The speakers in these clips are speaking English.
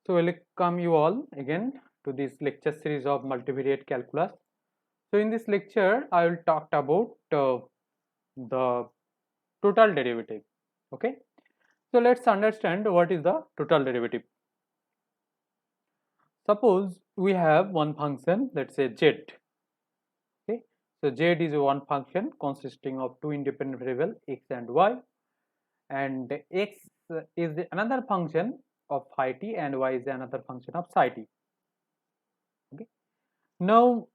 So welcome you all again to this lecture series of multivariate calculus. So in this lecture I will talk about the total derivative. Okay, so let's understand what is the total derivative. Suppose we have one function, let's say z. Okay, so z is one function consisting of two independent variables x and y, and x is another function of phi t and y is another function of psi t. Okay, now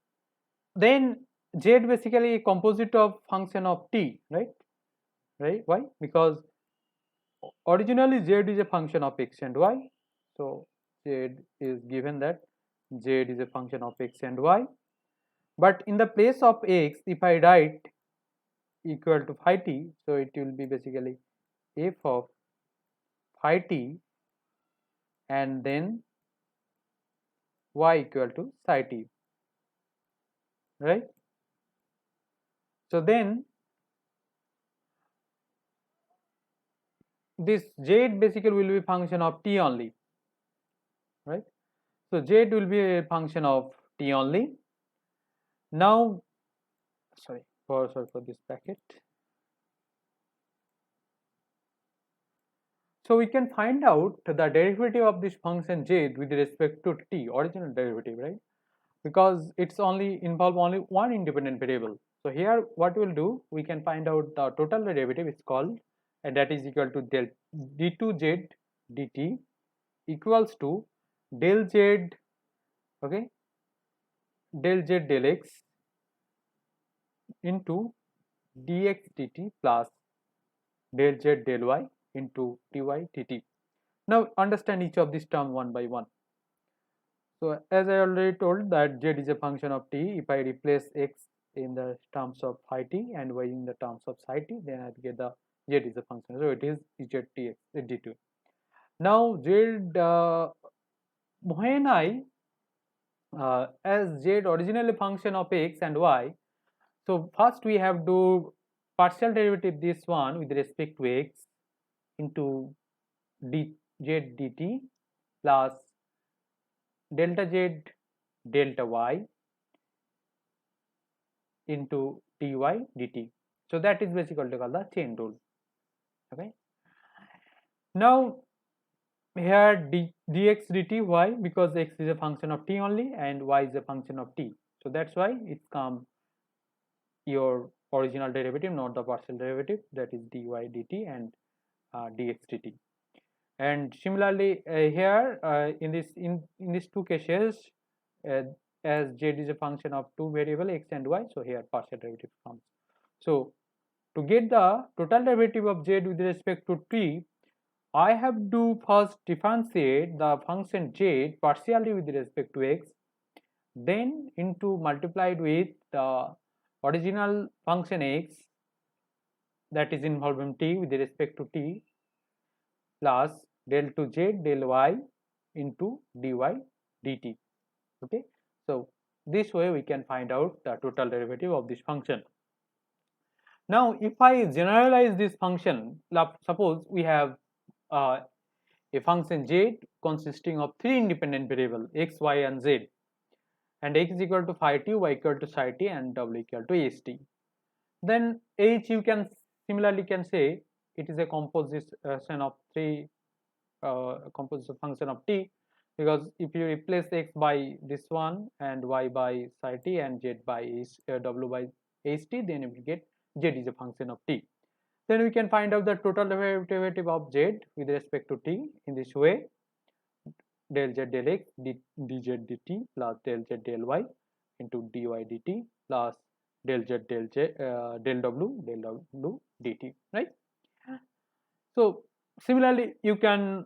then z basically a composite of function of t, right, why? Because originally z is a function of x and y, so z is given that z is a function of x and y, but in the place of x if I write equal to phi t, so it will be basically f of phi t and then y equal to psi t, right? So then this z basically will be function of t only, right? So z will be a function of t only. Now, sorry for this packet. So we can find out the derivative of this function z with respect to t, original derivative, right? Because it's only involve only one independent variable. So here what we'll do, we can find out the total derivative is called, and that is equal to del d2z dt equals to del z, okay, del z del x into dx dt plus del z del y into dy dt. Now understand each of these term one by one. So as I already told that z is a function of t, if I replace x in the terms of phi t and y in the terms of psi t, then I get the z is a function. So it is z dt. Now z when I as z originally function of x and y, so first we have to partial derivative this one with respect to x into d z dt plus delta z delta y into dy dt. So that is basically called the chain rule. Okay. Now here dx dt, why? Because x is a function of t only and y is a function of t. So that's why it's come your original derivative, not the partial derivative, that is dy dt and dx dt. And similarly here in these two cases, uh, as z is a function of two variable x and y, so here partial derivative comes. So to get the total derivative of z with respect to t, I have to first differentiate the function z partially with respect to x, then into multiplied with the original function x that is involved in t with respect to t plus del to z del y into dy dt. Okay, so this way we can find out the total derivative of this function. Now if I generalize this function, suppose we have uh, a function z consisting of three independent variables x, y and z, and x is equal to phi t, y equal to psi t and w equal to st. Then h you can similarly can say it is a composition of three composition function of t, because if you replace x by this one and y by psi t and z by w by st, then you will get z is a function of t. Then we can find out the total derivative of z with respect to t in this way: del z del x dz dt plus del z del y into dy dt plus del z del w dt, right? So similarly you can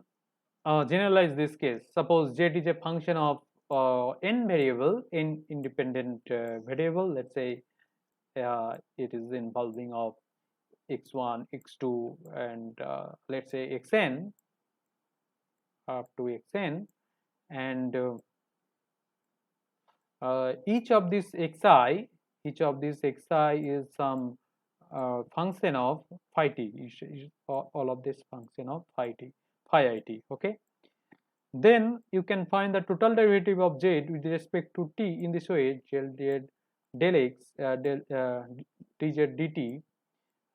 generalize this case. Suppose z is a function of n variable, n independent variable. Let's say it is involving of x1, x2, and let's say xn up to xn, and each of these xi is some function of phi t. All of this function of phi t, phi it. Okay. Then you can find the total derivative of z with respect to t in this way: del x dz dt,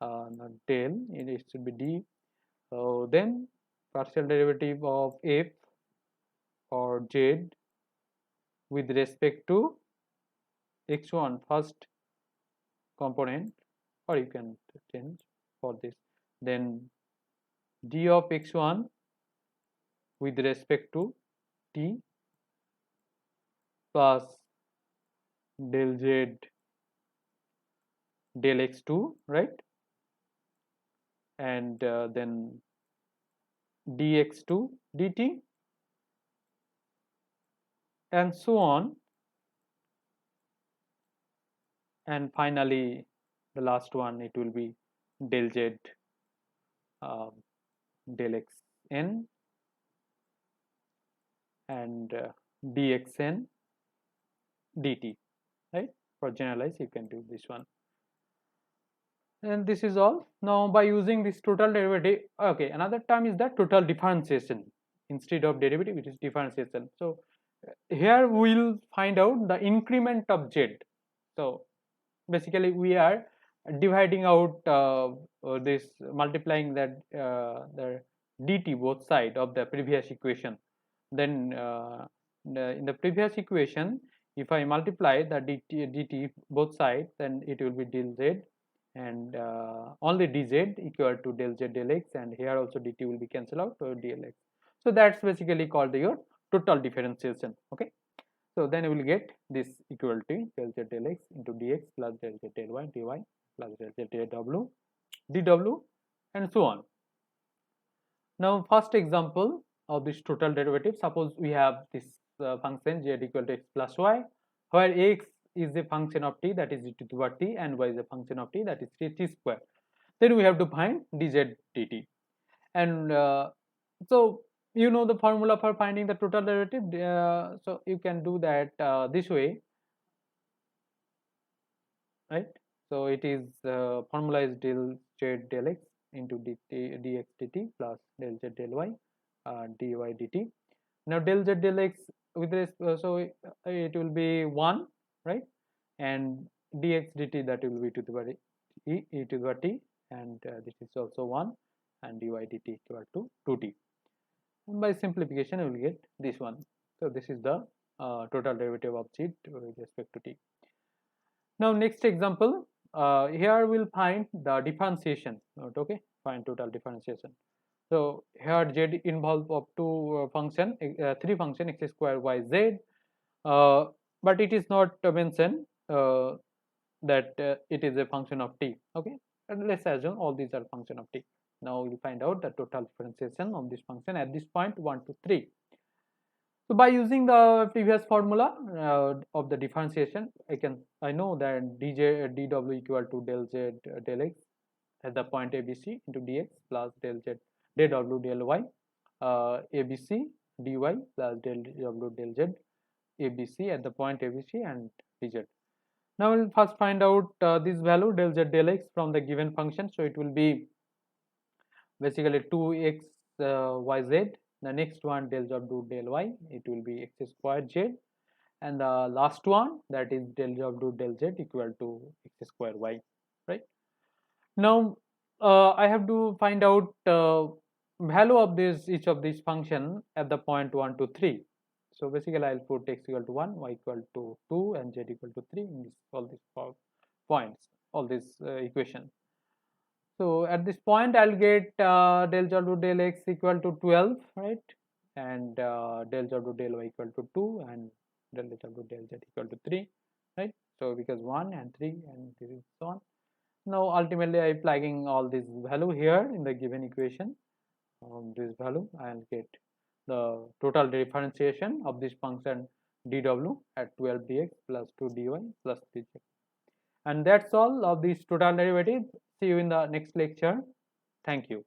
not del, it should be d. Then partial derivative of f or z with respect to x1 first component, or you can change for this. Then d of x1 with respect to t plus del z del x2, right? And then dx2 dt, and so on. And finally the last one, it will be del z uh, del xn and dxn dt, right? For generalize, you can do this one. And this is all. Now by using this total derivative, okay, another term is the total differentiation. Instead of derivative, it is differentiation. So here we will find out the increment of z. So basically we are dividing out this, multiplying that the dt both side of the previous equation. Then in the previous equation, if I multiply the dt both sides, then it will be del z, and only dz equal to del z del x, and here also dt will be cancelled out, so del x. So that's basically called your total differentiation. Okay, so then you will get this equal to del z del x into dx plus del z del y dy plus del z del w dw, and so on. Now first example of this total derivative, suppose we have this function z equal to x plus y, where x is a function of t, that is e to the power t, and y is a function of t, that is t square. Then we have to find dz dt, and so you know the formula for finding the total derivative, so you can do that this way, right? So it is formula is del z del x into dx dt plus del z del y dy dt. Now del z del x with this, so it will be 1, right? And dx dt, that will be to the power e to the power t, and this is also 1, and dy dt equal to 2t. And by simplification, you will get this one. So this is the total derivative of z with respect to t. Now next example, here we'll find the differentiation. Okay, find total differentiation. So here z involve of two three function x square y z, but it is not mentioned that it is a function of t. Okay, and let's assume all these are function of t. Now we'll find out the total differentiation of this function at this point 1 to 3. So by using the previous formula of the differentiation, I know that dw equal to del z del x at the point ABC into dx plus del z del w del y ABC dy plus del w del z ABC at the point ABC and dz. Now we'll first find out this value del z del x from the given function. So it will be basically 2x yz. The next one del w del y, it will be x squared z, and the last one, that is del w del z equal to x square y, right? Now I have to find out value of this each of these function at the point 1 to 3. So basically I'll put x equal to 1, y equal to 2, and z equal to 3 in this, all these points, all this equation. So at this point I'll get del w del x equal to 12, right? And del w del y equal to 2, and del w del z equal to 3, right? So because 1 and 3 and this is so on. Now ultimately I plugging all this value here in the given equation. This value, I'll get the total differentiation of this function dw at 12 dx plus 2 dy plus 3z. And that's all of this total derivative. See you in the next lecture. Thank you.